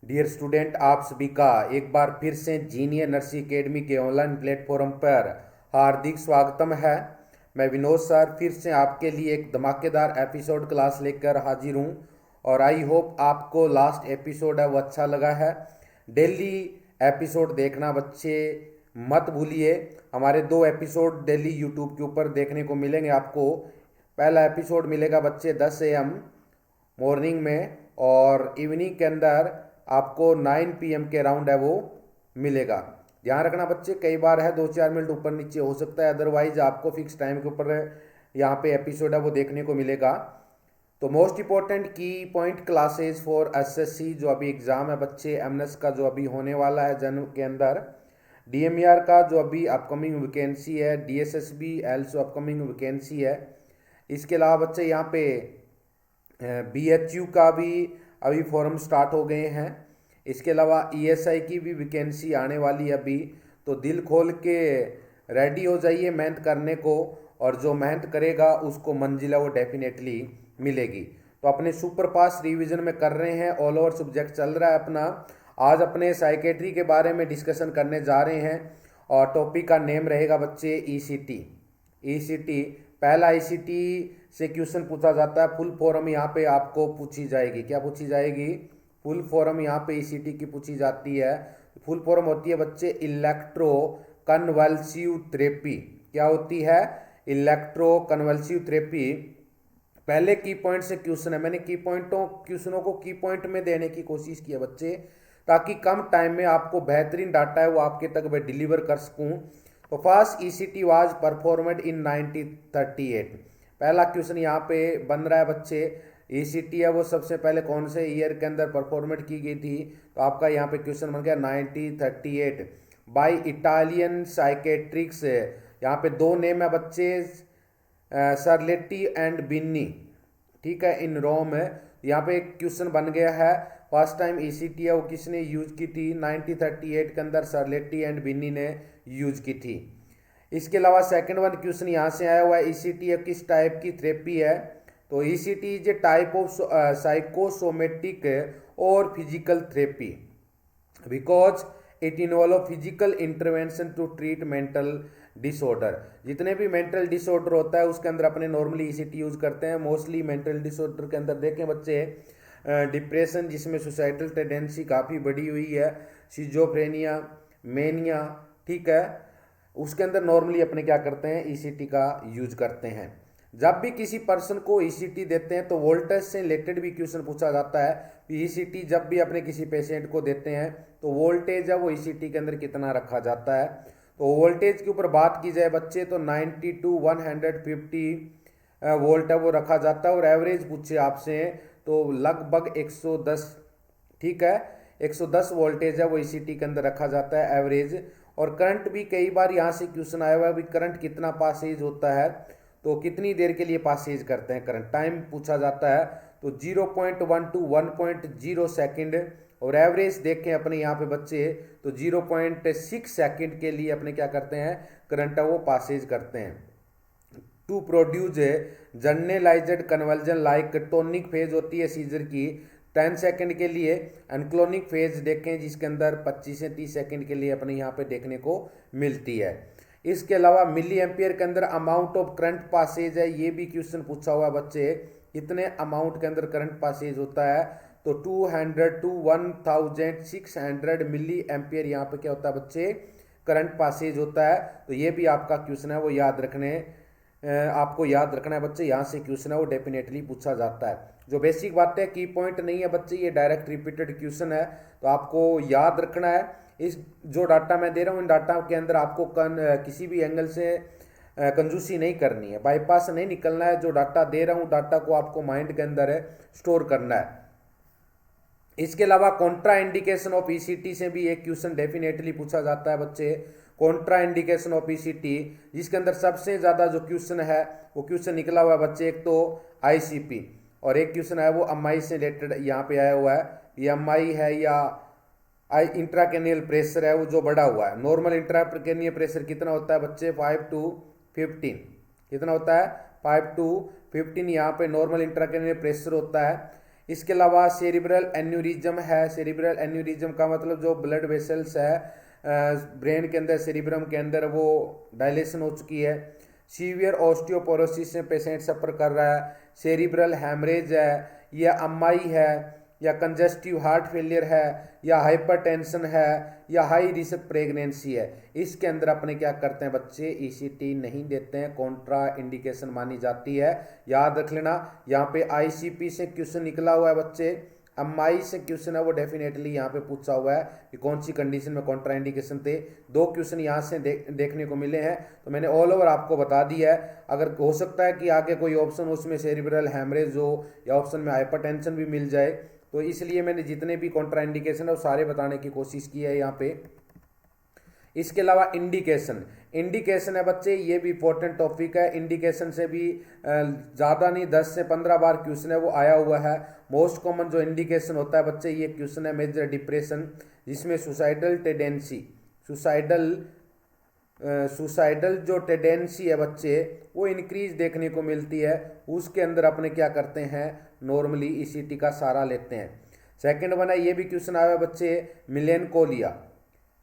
Dear student, आप सभी का एक बार फिर से जीनियर नर्सिंग एकेडमी के ऑनलाइन प्लेटफॉर्म पर हार्दिक स्वागतम है। मैं विनोद सर फिर से आपके लिए एक धमाकेदार एपिसोड क्लास लेकर हाजिर हूँ और आई होप आपको लास्ट एपिसोड है वो अच्छा लगा है। डेली एपिसोड देखना बच्चे मत भूलिए। हमारे 2 एपिसोड डेली यूट्यूब के ऊपर देखने को मिलेंगे आपको। पहला एपिसोड मिलेगा बच्चे 10 AM मॉर्निंग में, और इवनिंग के अंदर आपको 9 PM के राउंड है वो मिलेगा। ध्यान रखना बच्चे, कई बार है 2-4 मिनट ऊपर नीचे हो सकता है, अदरवाइज आपको फिक्स टाइम के ऊपर यहाँ पे एपिसोड है वो देखने को मिलेगा। तो मोस्ट इंपॉर्टेंट की पॉइंट क्लासेस फॉर एसएससी जो अभी एग्ज़ाम है बच्चे, एमएनएस का जो अभी होने वाला है जन के अंदर, डीएमईआर का जो अभी अपकमिंग वैकेंसी है, डीएसएसबी एल्सो अपकमिंग वैकेंसी है। इसके अलावा बच्चे यहाँ पे बीएचयू का भी अभी फॉर्म स्टार्ट हो गए हैं। इसके अलावा ईएसआई की भी वैकेंसी आने वाली है अभी। तो दिल खोल के रेडी हो जाइए मेहनत करने को, और जो मेहनत करेगा उसको मंजिल है वो डेफिनेटली मिलेगी। तो अपने सुपर पास रिवीजन में कर रहे हैं, ऑल ओवर सब्जेक्ट चल रहा है अपना। आज अपने साइकेट्री के बारे में डिस्कशन करने जा रहे हैं और टॉपिक का नेम रहेगा बच्चे ईसीटी। ईसीटी पहला ईसीटी से क्वेश्चन पूछा जाता है, फुल फॉर्म यहाँ पे आपको पूछी जाएगी। क्या पूछी जाएगी? फुल फॉर्म यहाँ पे ईसीटी की पूछी जाती है। फुल फॉर्म होती है बच्चे इलेक्ट्रो कन्वल्सिव थेरेपी। क्या होती है? Electro convulsive therapy. पहले की पॉइंट से क्वेश्चन है, मैंने क्वेश्चनों को की पॉइंट में देने की कोशिश की है बच्चे, ताकि कम टाइम में आपको बेहतरीन डाटा है वो आपके तक मैं डिलीवर कर सकूं। तो फर्स्ट ईसीटी वाज परफॉर्मेड इन 1938। पहला क्वेश्चन यहाँ पे बन रहा है बच्चे, ईसीटी है वो सबसे पहले कौन से ईयर के अंदर परफॉर्मेड की गई थी? तो आपका यहाँ पे क्वेश्चन बन गया 1938 बाय इटालियन साइकेट्रिक्स। यहाँ पे 2 नेम है बच्चे, सरलेटी एंड बिन्नी, ठीक है, इन रोम है। यहाँ पे एक क्वेश्चन बन गया है, फर्स्ट टाइम ईसीटी है वो किसने यूज की थी? 1938 के अंदर सरलेटी एंड बिन्नी ने यूज की थी। इसके अलावा सेकंड वन क्वेश्चन यहाँ से आया हुआ है, ईसीटी किस टाइप की थेरेपी है? तो ECT is a type of psychosomatic or physical therapy because it involve physical intervention to treat mental disorder. जितने भी मेंटल डिसऑर्डर होता है उसके अंदर अपने नॉर्मली ईसीटी यूज करते हैं। मोस्टली मेंटल डिसऑर्डर के अंदर देखें बच्चे, डिप्रेशन जिसमें सुसाइडल टेंडेंसी काफ़ी बढ़ी हुई है, सिजोफ्रेनिया, मेनिया, ठीक है, उसके अंदर नॉर्मली अपने क्या करते हैं? ईसीटी का यूज करते हैं। जब भी किसी पर्सन को ईसीटी देते हैं तो वोल्टेज से रिलेटेड भी क्वेश्चन पूछा जाता है। ईसीटी जब भी अपने किसी पेशेंट को देते हैं तो वोल्टेज है वो ईसीटी के अंदर कितना रखा जाता है? तो वोल्टेज के ऊपर बात की जाए बच्चे तो 90 to 150 वोल्ट है वो रखा जाता है, और एवरेज पूछे आपसे तो लगभग 110, ठीक है, 110 वोल्टेज है वो ईसीटी के अंदर रखा जाता है एवरेज। और करंट भी कई बार यहाँ से क्वेश्चन आया हुआ है, करंट कितना पासेज होता है, तो कितनी देर के लिए पासेज करते हैं करंट, टाइम पूछा जाता है। तो 0.1 to 1.0 सेकेंड, और एवरेज देखें अपने यहाँ पे बच्चे तो 0.6 सेकेंड के लिए अपने क्या करते हैं? करंट है वो पासेज करते हैं। To produce generalized convulsion like tonic phase होती है सीजर की 10 सेकंड के लिए, एनक्लोनिक फेज देखें जिसके अंदर 25 से 30 सेकंड के लिए अपने यहाँ पे देखने को मिलती है। इसके अलावा मिली एम्पियर के अंदर अमाउंट ऑफ करंट पासेज है, ये भी क्वेश्चन पूछा हुआ बच्चे, कितने अमाउंट के अंदर करंट पासेज होता है? तो 200 to 1600 मिली एम्पियर यहाँ पे क्या होता है बच्चे? करंट पासेज होता है। तो ये भी आपका क्वेश्चन है वो आपको याद रखना है बच्चे, यहाँ से क्वेश्चन है वो डेफिनेटली पूछा जाता है। जो बेसिक बात है, की पॉइंट नहीं है बच्चे, ये डायरेक्ट रिपीटेड क्वेश्चन है, तो आपको याद रखना है। इस जो डाटा मैं दे रहा हूँ इन डाटा के अंदर आपको किसी भी एंगल से कंजूसी नहीं करनी है, बाईपास नहीं निकलना है। जो डाटा दे रहा हूँ डाटा को आपको माइंड के अंदर है स्टोर करना है। इसके अलावा कॉन्ट्रा इंडिकेशन ऑफ ईसीटी से भी एक क्वेश्चन डेफिनेटली पूछा जाता है बच्चे, कॉन्ट्रा इंडिकेशन ऑफ ईसीटी, जिसके अंदर सबसे ज़्यादा जो क्वेश्चन है वो क्वेश्चन निकला हुआ है बच्चे, एक तो आईसीपी और एक क्वेश्चन है वो एमआई से रिलेटेड यहाँ पे आया हुआ है। ये एमआई है या इंट्राकेनियल प्रेशर है वो जो बढ़ा हुआ है। नॉर्मल इंट्राकेनियल प्रेशर कितना होता है बच्चे? 5 to 15। कितना होता है? 5 to 15 यहाँ पे नॉर्मल इंट्राकेनियल प्रेशर होता है। इसके अलावा सेरिब्रल एन्यूरिज्म है। सेरिब्रल एन्यूरिज्म का मतलब जो ब्लड वेसल्स है ब्रेन के अंदर, सेरिब्रम के अंदर, वो डायलेशन हो चुकी है। सीवियर ऑस्टियोपोरोसिस से पेशेंट सफ़र कर रहा है। सेरिब्रल हैमरेज है, या अम्माई है, या कंजेस्टिव हार्ट फेलियर है, या हाइपरटेंशन है, या हाई रिस्क प्रेगनेंसी है। इसके अंदर अपने क्या करते हैं बच्चे, ईसीटी नहीं देते हैं, कॉन्ट्रा इंडिकेशन मानी जाती है। याद रख लेना, यहाँ पे आईसीपी से क्वेश्चन निकला हुआ है बच्चे, एमआई से क्वेश्चन है, वो डेफिनेटली यहाँ पे पूछा हुआ है कि कौन सी कंडीशन में कॉन्ट्रा इंडिकेशन थे। दो क्वेश्चन यहाँ से देखने को मिले हैं, तो मैंने ऑल ओवर आपको बता दिया है। अगर हो सकता है कि आगे कोई ऑप्शन उसमें सेरिब्रल हैमरेज हो, या ऑप्शन में हाइपरटेंशन भी मिल जाए, तो इसलिए मैंने जितने भी कॉन्ट्रा इंडिकेशन है वो सारे बताने की कोशिश की है यहाँ पे। इसके अलावा इंडिकेशन, इंडिकेशन है बच्चे, ये भी इंपॉर्टेंट टॉपिक है। इंडिकेशन से भी ज़्यादा नहीं, 10 से 15 बार क्वेश्चन है वो आया हुआ है। मोस्ट कॉमन जो इंडिकेशन होता है बच्चे, ये क्वेश्चन है मेजर डिप्रेशन, जिसमें सुसाइडल टेंडेंसी, सुसाइडल जो टेंडेंसी है बच्चे वो इंक्रीज देखने को मिलती है। उसके अंदर अपने क्या करते हैं, नॉर्मली ईसीटी का सहारा लेते हैं। सेकंड वन है, ये भी क्वेश्चन आया है बच्चे, melancholia,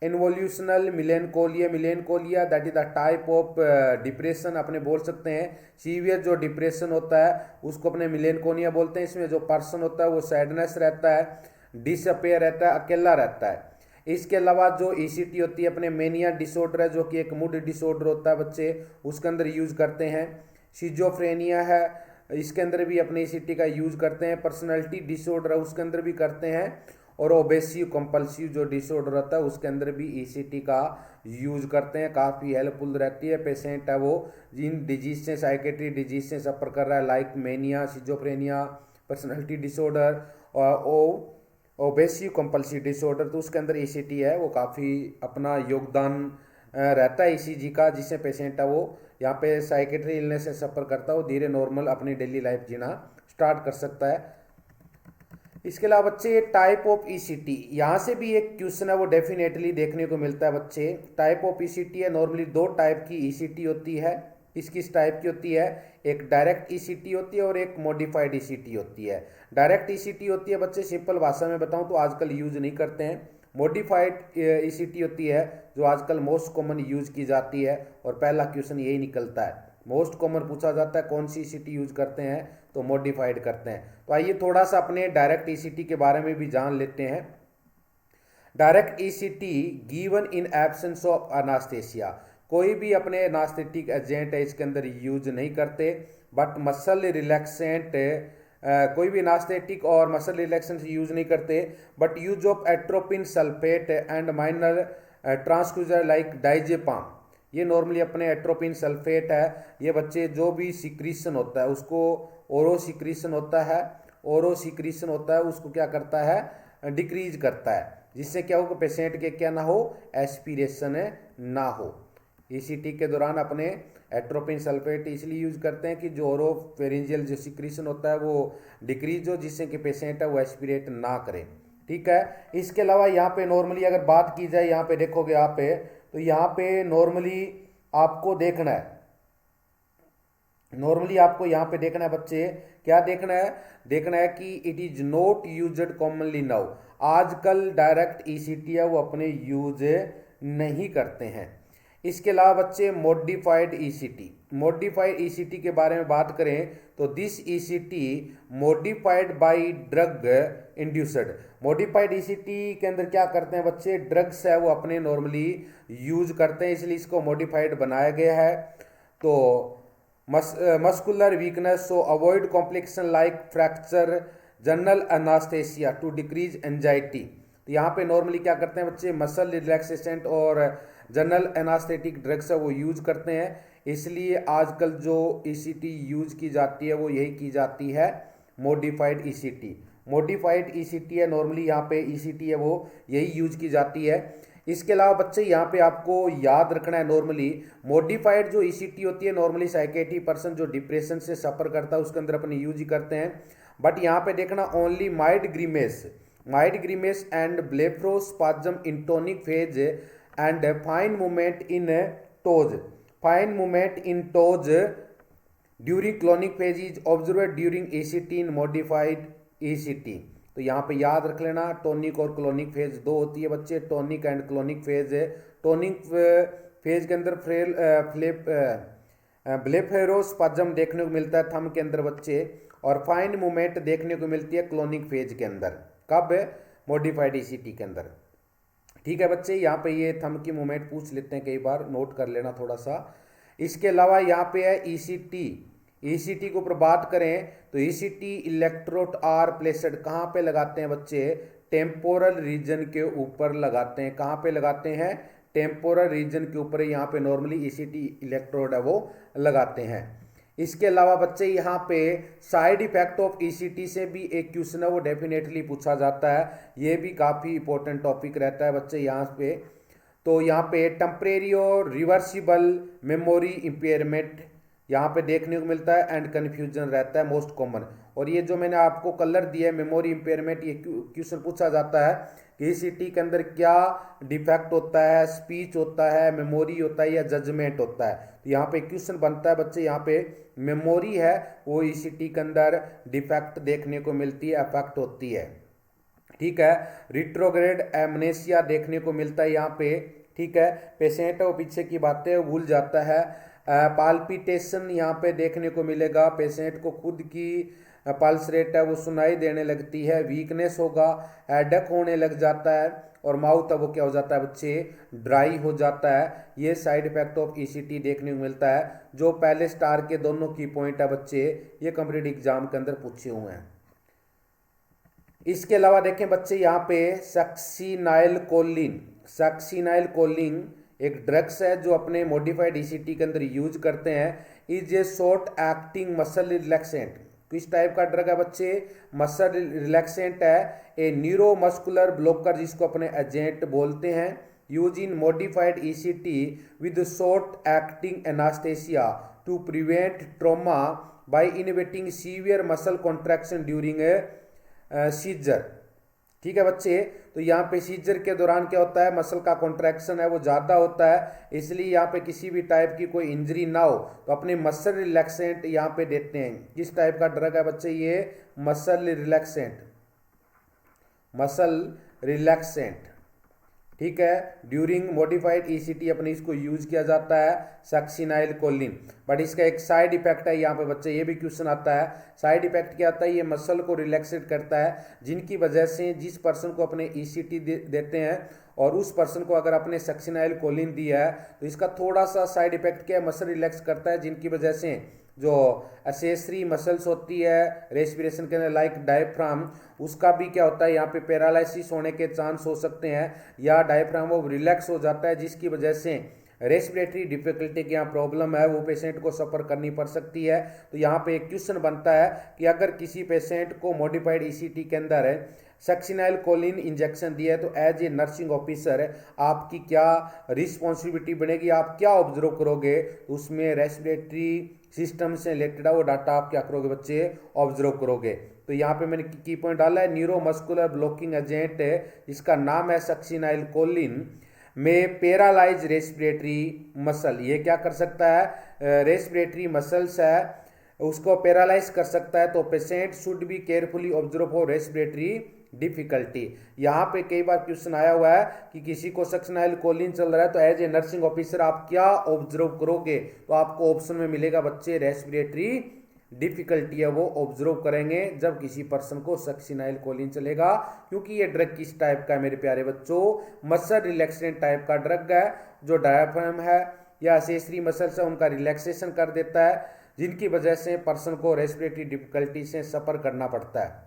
involutional melancholia. Melancholia that is the type of depression अपने बोल सकते हैं। सीवियर जो डिप्रेशन होता है उसको अपने मिलेनकोलिया बोलते हैं। इसमें जो पर्सन होता है वो सैडनेस रहता है, डिसअपेयर रहता है, अकेला रहता है। इसके अलावा जो ईसीटी होती है अपने मेनिया डिसऑर्डर है, जो कि एक मूड डिसऑर्डर होता है बच्चे, उसके अंदर यूज करते हैं। शिजोफ्रेनिया है, इसके अंदर भी अपने ईसीटी का यूज करते हैं। पर्सनैलिटी डिसऑर्डर है, उसके अंदर भी करते हैं। और ओबेसिव कंपल्सिव जो डिसऑर्डर होता है उसके अंदर भी ईसीटी का यूज करते हैं। काफ़ी हेल्पफुल रहती है। पेशेंट है वो जिन डिजीज से, साइकेट्री डिजीज से सफ़र कर रहा है, like mania, schizophrenia, personality disorder और ओबेसिव कंपल्सिव डिसऑर्डर, तो उसके अंदर ईसीटी है वो काफ़ी अपना योगदान रहता है ईसीजी का, जिससे पेशेंट है वो यहाँ पे साइकेट्री इलनेस से सफ़र करता है वो धीरे नॉर्मल अपनी डेली लाइफ जीना स्टार्ट कर सकता है। इसके अलावा बच्चे टाइप ऑफ ईसीटी, यहाँ से भी एक क्वेश्चन है वो डेफिनेटली देखने को मिलता है बच्चे। टाइप ऑफ ईसीटी है, नॉर्मली दो टाइप की ईसीटी होती है। किस टाइप की होती है, एक डायरेक्ट ईसीटी होती है और एक मॉडिफाइड ईसीटी होती है। डायरेक्ट ईसीटी होती है बच्चे, सिंपल भाषा में बताऊं तो आजकल यूज नहीं करते हैं। मॉडिफाइड ईसीटी होती है जो आजकल मोस्ट कॉमन यूज की जाती है, और पहला क्वेश्चन यही निकलता है। मोस्ट कॉमन पूछा जाता है कौन सी ईसीटी यूज करते हैं, तो मॉडिफाइड करते हैं। तो आइए थोड़ा सा अपने डायरेक्ट ईसीटी के बारे में भी जान लेते हैं। Direct ECT given in absence of anaesthesia, कोई भी अपने एनास्थेटिक एजेंट है इसके अंदर यूज नहीं करते, बट मसल रिलैक्सेंट, कोई भी एनास्थेटिक और मसल रिलैक्सेंट यूज नहीं करते, but use of atropine sulphate and minor tranquilizer like diazepam. ये नॉर्मली अपने एट्रोपिन सल्फेट है, ये बच्चे जो भी सिक्रीशन होता है उसको, ओरो सिक्रीशन होता है, ओरो सिक्रीशन होता है उसको क्या करता है, डिक्रीज करता है, जिससे क्या हो कि पेशेंट के क्या ना हो, एस्पिरेशन ना हो। ईसीटी के दौरान अपने एट्रोपिन सल्फेट इसलिए यूज करते हैं कि जो ओरोफेरिंजियल जो सिक्रीशन होता है वो डिक्रीज हो, जिससे कि पेशेंट है वो एस्पिरेट ना करे। ठीक है। इसके अलावा यहाँ पे नॉर्मली अगर बात की जाए, यहाँ पे देखोगे यहाँ पे, तो यहाँ पे नॉर्मली आपको देखना है, नॉर्मली आपको यहाँ पे देखना है बच्चे, क्या देखना है, देखना है कि it is not used commonly now. आजकल डायरेक्ट ईसीटी है वो अपने यूज नहीं करते हैं। इसके अलावा बच्चे मॉडिफाइड ईसीटी, मॉडिफाइड ईसीटी के बारे में बात करें तो this ECT modified by drug induced. Modified ECT के अंदर क्या करते हैं बच्चे, ड्रग्स है वो अपने नॉर्मली यूज करते हैं, इसलिए इसको मॉडिफाइड बनाया गया है। तो muscular weakness, so avoid complication like fracture, general anaesthesia to decrease anxiety. तो यहाँ पे नॉर्मली क्या करते हैं बच्चे, मसल रिलैक्सेसेंट और जनरल एनास्थेटिक ड्रग्स है वो यूज करते हैं, इसलिए आजकल जो ईसीटी यूज की जाती है वो यही की जाती है, मॉडिफाइड ईसीटी। मॉडिफाइड ईसीटी है, नॉर्मली यहाँ पे ईसीटी है वो यही यूज की जाती है। इसके अलावा बच्चे यहाँ पे आपको याद रखना है, नॉर्मली मॉडिफाइड जो ईसीटी होती है, नॉर्मली साइकेट्री पर्सन जो डिप्रेशन से सफ़र करता है उसके अंदर अपने यूज ही करते हैं। बट यहाँ पे देखना only mild grimace and blepharospasm in tonic phase and fine movement in toes during clonic phase is observed during ECT in modified ECT. तो यहाँ पे याद रख लेना, टोनिक और क्लोनिक फेज दो होती है बच्चे, टोनिक एंड क्लोनिक फेज है। टोनिक फेज के अंदर ब्लेफेरोस्पाज्म देखने को मिलता है थंब के अंदर बच्चे, और फाइन मूवमेंट देखने को मिलती है क्लोनिक फेज के अंदर। कब? मॉडिफाइड ईसीटी के अंदर। ठीक है बच्चे, यहाँ पे ये थंब की मूवमेंट पूछ लेते हैं कई बार, नोट कर लेना थोड़ा सा। इसके अलावा यहाँ पे है ईसीटी। ईसीटी को ऊपर बात करें तो ईसीटी इलेक्ट्रोड आर प्लेसेड कहाँ पे लगाते हैं बच्चे? टेम्पोरल रीजन के ऊपर लगाते हैं। कहाँ पे लगाते हैं? टेम्पोरल रीजन के ऊपर यहाँ पे नॉर्मली ईसीटी इलेक्ट्रोड है वो लगाते हैं। इसके अलावा बच्चे यहाँ पे साइड इफेक्ट ऑफ ईसीटी से भी एक क्वेश्चन है वो डेफिनेटली पूछा जाता है, ये भी काफ़ी इंपॉर्टेंट टॉपिक रहता है बच्चे यहाँ पे। तो यहाँ पे टेम्परेरी और रिवर्सिबल मेमोरी इम्पेयरमेंट यहाँ पे देखने को मिलता है, एंड कन्फ्यूजन रहता है मोस्ट कॉमन। और ये जो मैंने आपको कलर दिया है मेमोरी इम्पेयरमेंट, ये क्वेश्चन पूछा जाता है कि ईसीटी के अंदर क्या डिफेक्ट होता है, स्पीच होता है, मेमोरी होता है या जजमेंट होता है। तो यहाँ पे क्वेश्चन बनता है बच्चे, यहाँ पे मेमोरी है वो ईसीटी के अंदर डिफेक्ट देखने को मिलती है, अफेक्ट होती है। ठीक है, रिट्रोग्रेड एमनेसिया देखने को मिलता है यहाँ पे। ठीक है, पेशेंट वो पीछे की बातें भूल जाता है। पाल्पिटेशन यहाँ पे देखने को मिलेगा, पेशेंट को खुद की पल्स रेट है वो सुनाई देने लगती है। वीकनेस होगा, हेडेक होने लग जाता है, और माउथ है वो क्या हो जाता है बच्चे? ड्राई हो जाता है। ये साइड इफेक्ट ऑफ ईसीटी देखने को मिलता है। जो पहले स्टार के दोनों की पॉइंट है बच्चे, ये कॉम्पिटिटिव एग्जाम के अंदर पूछे हुए हैं। इसके अलावा देखें बच्चे यहाँ पे सक्सिनाइल कोलिन। सक्सिनाइल कोलिन एक ड्रग्स है जो अपने मॉडिफाइड ईसीटी के अंदर यूज करते हैं। Is a short acting muscle relaxant. किस टाइप का ड्रग है बच्चे? मसल रिलैक्सेंट है। ए न्यूरोमस्कुलर ब्लॉकर जिसको अपने एजेंट बोलते हैं। Use in modified ECT with short acting anaesthesia to prevent trauma by inhibiting severe muscle contraction during a seizure. ठीक है बच्चे, तो यहाँ पे सीजर के दौरान क्या होता है? मसल का कॉन्ट्रैक्शन है वो ज़्यादा होता है, इसलिए यहाँ पे किसी भी टाइप की कोई इंजरी ना हो तो अपने मसल रिलैक्सेंट यहाँ पे देते हैं। किस टाइप का ड्रग है बच्चे? ये मसल रिलैक्सेंट। मसल रिलैक्सेंट, ठीक है, ड्यूरिंग मॉडिफाइड ईसीटी अपने इसको यूज किया जाता है, सक्सिनाइल कोलिन। बट इसका एक साइड इफेक्ट है यहाँ पे बच्चे, ये भी क्वेश्चन आता है। साइड इफेक्ट क्या आता है? ये मसल को रिलैक्सेट करता है, जिनकी वजह से जिस पर्सन को अपने ईसीटी देते हैं और उस पर्सन को अगर अपने सक्सिनाइल कोलिन दिया है तो इसका थोड़ा सा साइड इफेक्ट क्या है? मसल रिलैक्स करता है, जिनकी वजह से जो एसेसरी मसल्स होती है रेस्पिरेशन के अंदर लाइक डायफ्राम, उसका भी क्या होता है यहाँ पे? पैरालिसिस होने के चांस हो सकते हैं, या डायफ्राम वो रिलैक्स हो जाता है, जिसकी वजह से रेस्पिरेटरी डिफिकल्टी की यहाँ प्रॉब्लम है वो पेशेंट को सफ़र करनी पड़ सकती है। तो यहाँ पे एक क्वेश्चन बनता है कि अगर किसी पेशेंट को मॉडिफाइड ईसीटी के अंदर है सक्सिनाइल कोलिन इंजेक्शन दिया है तो एज ए नर्सिंग ऑफिसर आपकी क्या रिस्पॉन्सिबिलिटी बनेगी, आप क्या ऑब्जर्व करोगे? उसमें रेस्पिरेटरी सिस्टम से रिलेटेड वो डाटा आप क्या करोगे बच्चे? ऑब्जर्व करोगे। तो यहाँ पे मैंने की पॉइंट डाला है, न्यूरोमस्कुलर ब्लॉकिंग एजेंट है जिसका नाम है सक्सिनाइल कोलिन, में पैरालाइज रेस्पिरेटरी मसल, ये क्या कर सकता है? रेस्पिरेटरी मसल्स है उसको पैरालाइज कर सकता है। तो patient should be carefully observe for respiratory difficulty. यहाँ पे कई बार क्वेश्चन आया हुआ है कि किसी को सक्सिनाइल कोलिन चल रहा है तो एज ए नर्सिंग ऑफिसर आप क्या ऑब्जर्व करोगे? तो आपको ऑप्शन में मिलेगा बच्चे रेस्पिरेटरी डिफिकल्टी है वो ऑब्जर्व करेंगे जब किसी पर्सन को सक्सिनाइल कोलिन चलेगा, क्योंकि ये ड्रग किस टाइप का है मेरे प्यारे बच्चों? मसल रिलैक्सेंट टाइप का ड्रग है, जो डायफ्राम है या एसेसरी मसल्स है उनका रिलैक्सेशन कर देता है, जिनकी वजह से पर्सन को रेस्पिरेटरी डिफिकल्टी से सफ़र करना पड़ता है।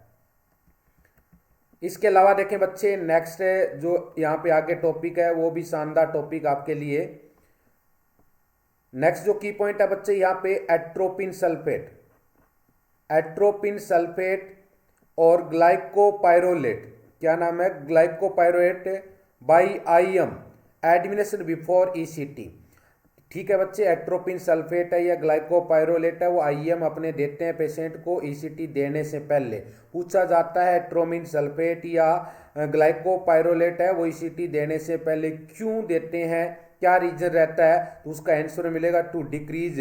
इसके अलावा देखें बच्चे, नेक्स्ट जो यहाँ पे आगे टॉपिक है वो भी शानदार टॉपिक आपके लिए। नेक्स्ट जो की पॉइंट है बच्चे यहाँ पे एट्रोपिन सल्फेट। एट्रोपिन सल्फेट और ग्लाइकोपाइरोलेट, क्या नाम है? Glycopyrrolate by IM administration before ECT. ठीक है बच्चे, एट्रोपिन सल्फेट है या ग्लाइकोपाइरोलेट है वो आईएम अपने देते हैं पेशेंट को ईसीटी देने से पहले। पूछा जाता है एट्रोपिन सल्फेट या ग्लाइकोपाइरोलेट है वो ईसीटी देने से पहले क्यों देते हैं, क्या रीजन रहता है, तो उसका आंसर मिलेगा to decrease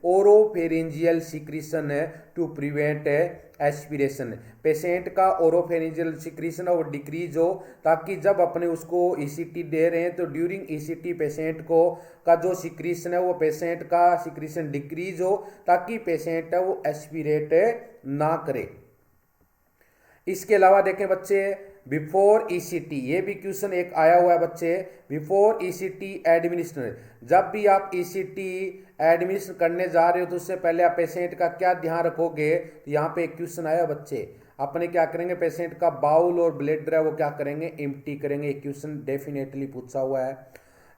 oropharyngeal secretion to prevent aspiration. Patient का ओरोफेरिंजियल सिक्रीशन वो डिक्रीज हो, ताकि जब अपने उसको ईसीटी दे रहे हैं तो ड्यूरिंग ईसीटी पेशेंट को का जो सिक्रीशन है वो पेशेंट का सिक्रीशन डिक्रीज हो, ताकि पेशेंट है वो एस्पिरेट ना करे। इसके अलावा देखें बच्चे, बिफोर ईसीटी, ये भी क्वेश्चन एक आया हुआ है बच्चे, बिफोर ईसीटी एडमिनिस्ट्रेशन, जब भी आप ईसीटी एडमिनिस्टर करने जा रहे हो तो उससे पहले आप पेशेंट का क्या ध्यान रखोगे, तो यहाँ पे एक क्वेश्चन आया बच्चे, अपने क्या करेंगे, पेशेंट का बाउल और ब्लेडर है वो क्या करेंगे, एम्प्टी करेंगे। एक क्वेश्चन डेफिनेटली पूछा हुआ है।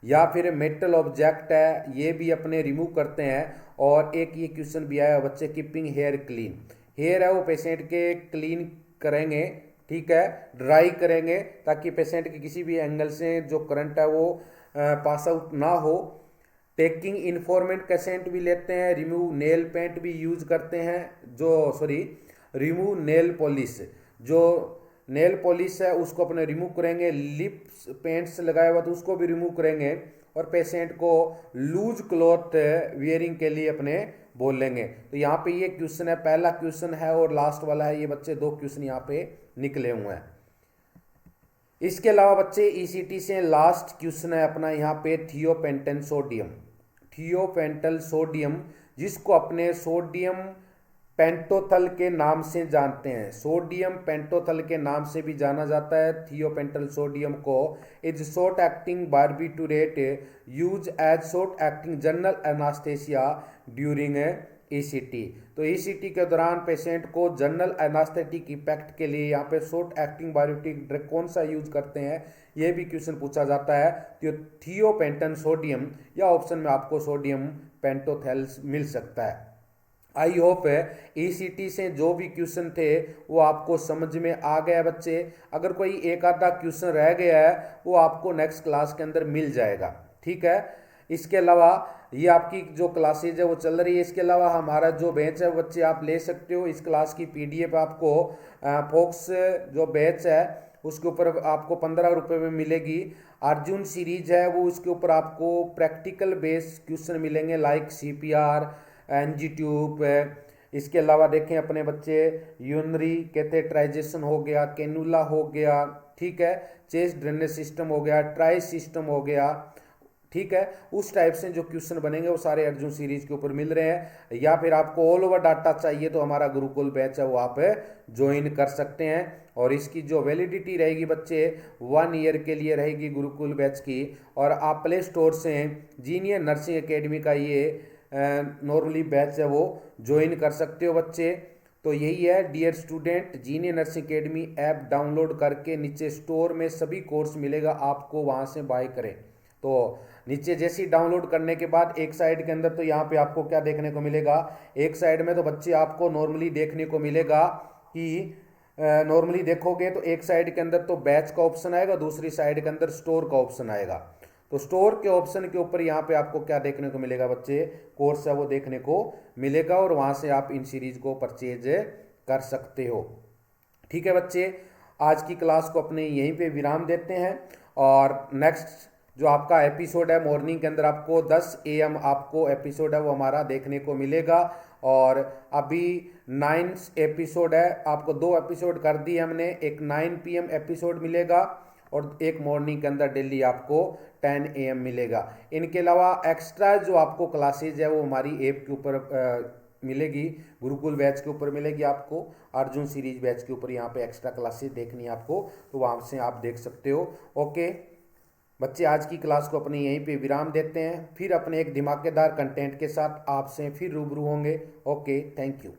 या फिर मेटल ऑब्जेक्ट है ये भी अपने रिमूव करते हैं। और एक ये क्वेश्चन भी आया बच्चे, कीपिंग हेयर क्लीन, हेयर है वो पेशेंट के क्लीन करेंगे, ठीक है, ड्राई करेंगे, ताकि पेशेंट के किसी भी एंगल से जो करंट है वो पास आउट ना हो। टेकिंग इन्फॉर्मेंट कंसेंट भी लेते हैं, रिमूव नेल पेंट भी यूज करते हैं, रिमूव नेल पॉलिश, जो नेल पॉलिश है उसको अपने रिमूव करेंगे, लिप्स पेंट्स लगाया हुआ तो उसको भी रिमूव करेंगे, और पेशेंट को लूज क्लॉथ वियरिंग के लिए अपने बोलेंगे। तो यहाँ पे ये क्वेश्चन है, पहला क्वेश्चन है और लास्ट वाला है, ये बच्चे दो क्वेश्चन यहाँ पे निकले हुए हैं। इसके अलावा बच्चे ईसीटी से लास्ट क्वेश्चन है अपना यहाँ पे थियोपेंटन सोडियम, थियोपेंटल सोडियम, जिसको अपने सोडियम पेंटोथल के नाम से जानते हैं, सोडियम पेंटोथल के नाम से भी जाना जाता है थियोपेंटल सोडियम को। Is short acting barbiturate use as short acting general anaesthesia during ECT. तो ईसीटी के दौरान पेशेंट को जनरल एनास्थेटिक इफेक्ट के लिए यहाँ पे शॉर्ट एक्टिंग बार्बिटूरिक ड्रग कौन सा यूज करते हैं, ये भी क्वेश्चन पूछा जाता है। तो थियोपेंटन सोडियम या ऑप्शन में आपको सोडियम पेंटोथेल्स मिल सकता है। आई होप ईसीटी से जो भी क्वेश्चन थे वो आपको समझ में आ गया बच्चे। अगर कोई एक आधा क्वेश्चन रह गया है वो आपको नेक्स्ट क्लास के अंदर मिल जाएगा, ठीक है। इसके अलावा ये आपकी जो क्लासेज है वो चल रही है। इसके अलावा हमारा जो बैच है बच्चे आप ले सकते हो, इस क्लास की पीडीएफ आपको फोक्स जो बैच है उसके ऊपर आपको 15 रुपये में मिलेगी। अर्जुन सीरीज है वो उसके ऊपर आपको प्रैक्टिकल बेस्ड क्वेश्चन मिलेंगे, लाइक सीपीआर, एनजी ट्यूब। इसके अलावा देखें अपने बच्चे यूनरी कैथेटराइजेशन हो गया, कैनुला हो गया, ठीक है, चेस्ट ड्रेनेज सिस्टम हो गया, ट्राई सिस्टम हो गया, ठीक है। उस टाइप से जो क्वेश्चन बनेंगे वो सारे अर्जुन सीरीज के ऊपर मिल रहे हैं। या फिर आपको ऑल ओवर डाटा चाहिए तो हमारा गुरुकुल बैच है वो आप ज्वाइन कर सकते हैं। और इसकी जो वैलिडिटी रहेगी बच्चे 1 ईयर के लिए रहेगी गुरुकुल बैच की। और आप प्ले स्टोर से जीनियर नर्सिंग एकेडमी का ये नॉर्मली बैच है वो ज्वाइन कर सकते हो बच्चे। तो यही है dear student, जीनियर nursing academy app download करके नीचे स्टोर में सभी कोर्स मिलेगा, आपको वहाँ से बाय करें। तो नीचे जैसे ही डाउनलोड करने के बाद एक साइड के अंदर तो यहाँ पे आपको क्या देखने को मिलेगा, एक साइड में तो बच्चे आपको नॉर्मली देखने को मिलेगा कि नॉर्मली देखोगे तो एक साइड के अंदर तो बैच का ऑप्शन आएगा, दूसरी साइड के अंदर स्टोर का ऑप्शन आएगा। तो स्टोर के ऑप्शन के ऊपर यहाँ पे आपको क्या देखने को मिलेगा बच्चे, कोर्स है वो देखने को मिलेगा, और वहाँ से आप इन सीरीज को परचेज कर सकते हो। ठीक है बच्चे, आज की क्लास को अपने यहीं पे विराम देते हैं। और नेक्स्ट जो आपका एपिसोड है मॉर्निंग के अंदर आपको 10 AM आपको एपिसोड है वो हमारा देखने को मिलेगा। और अभी 9 एपिसोड है, आपको 2 एपिसोड कर दिए हमने, एक 9 PM एपिसोड मिलेगा और एक मॉर्निंग के अंदर डेली आपको 10 AM मिलेगा। इनके अलावा एक्स्ट्रा जो आपको क्लासेज है वो हमारी ऐप के ऊपर मिलेगी, गुरुकुल बैच के ऊपर मिलेगी आपको, अर्जुन सीरीज बैच के ऊपर यहाँ पे एक्स्ट्रा क्लासेज देखनी है आपको, तो वहाँ से आप देख सकते हो। ओके बच्चे, आज की क्लास को अपने यहीं पे विराम देते हैं, फिर अपने एक धमाकेदार कंटेंट के साथ आपसे फिर रूबरू होंगे। Okay, thank you.